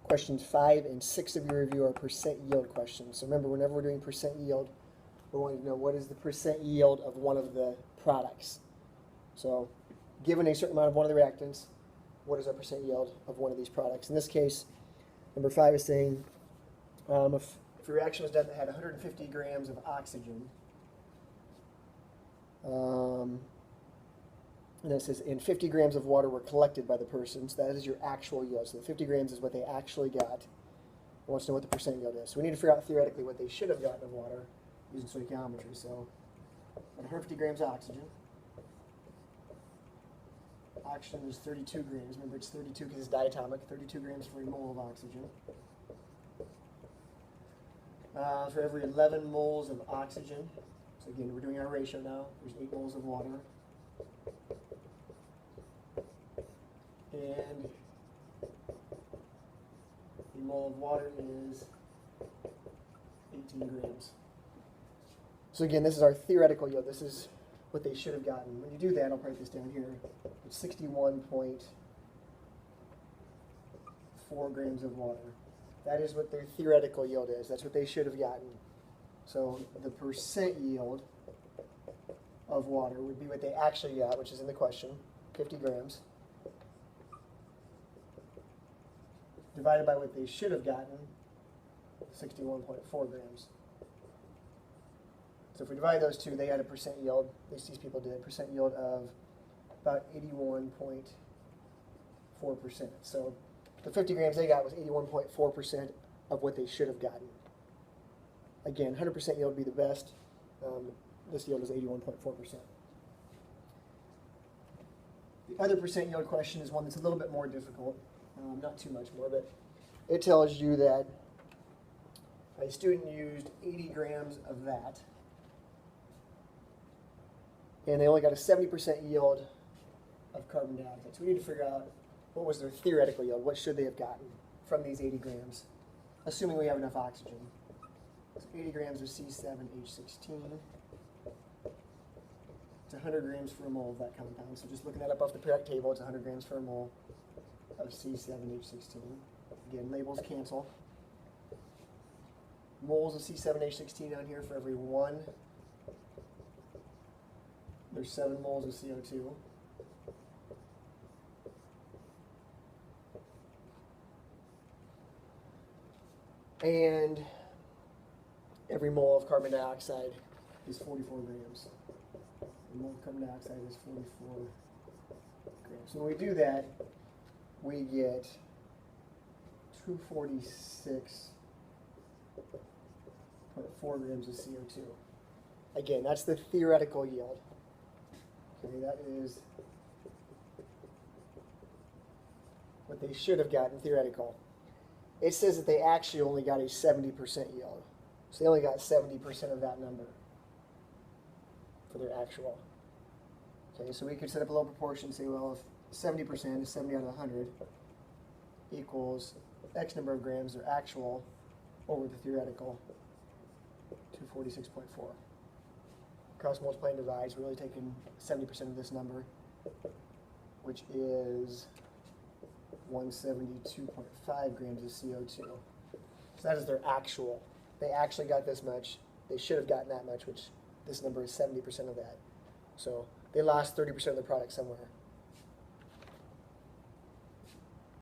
Questions 5 and 6 of your review are percent yield questions. So remember, whenever we're doing percent yield, we're wanting to know what is the percent yield of one of the products. So given a certain amount of one of the reactants, what is our percent yield of one of these products? In this case, number 5 is saying if a reaction was done that had 150 grams of oxygen, and it says, and 50 grams of water were collected by the person, so that is your actual yield. So the 50 grams is what they actually got. It wants to know what the percent yield is. So we need to figure out theoretically what they should have gotten of water using stoichiometry. So 150 grams of oxygen. Oxygen is 32 grams. Remember, it's 32 because it's diatomic. 32 grams for a mole of oxygen. For every 11 moles of oxygen, so again, we're doing our ratio now. There's 8 moles of water. And a mole of water is 18 grams. So again, this is our theoretical yield. This is what they should have gotten. When you do that, I'll write this down here. It's 61.4 grams of water. That is what their theoretical yield is. That's what they should have gotten. So the percent yield of water would be what they actually got, which is in the question, 50 grams, divided by what they should have gotten, 61.4 grams. So if we divide those two, they had a percent yield, at least these people did, percent yield of about 81.4%. So the 50 grams they got was 81.4% of what they should have gotten. Again, 100% yield would be the best. This yield is 81.4%. The other percent yield question is one that's a little bit more difficult. Not too much more, but it tells you that a student used 80 grams of that, and they only got a 70% yield of carbon dioxide. So we need to figure out what was their theoretical yield. What should they have gotten from these 80 grams, assuming we have enough oxygen. So 80 grams of C7H16. It's 100 grams per mole of that compound. So just looking that up off the periodic table, it's 100 grams per mole of C7H16. Again, labels cancel. Moles of C7H16 down here for every 1. There's 7 moles of CO2. And every mole of carbon dioxide is 44 grams. The mole of carbon dioxide is 44 grams. So when we do that, we get 246.4 grams of CO2. Again, that's the theoretical yield. Okay, that is what they should have gotten theoretical. It says that they actually only got a 70% yield. So they only got 70% of that number for their actual. Okay, so we could set up a little proportion and say, well, if 70% is 70 out of 100 equals X number of grams, their actual over the theoretical, 246.4. Cross multiply and divide, so we're really taking 70% of this number, which is 172.5 grams of CO2. So that is their actual. They actually got this much. They should have gotten that much, which this number is 70% of that. So they lost 30% of the product somewhere.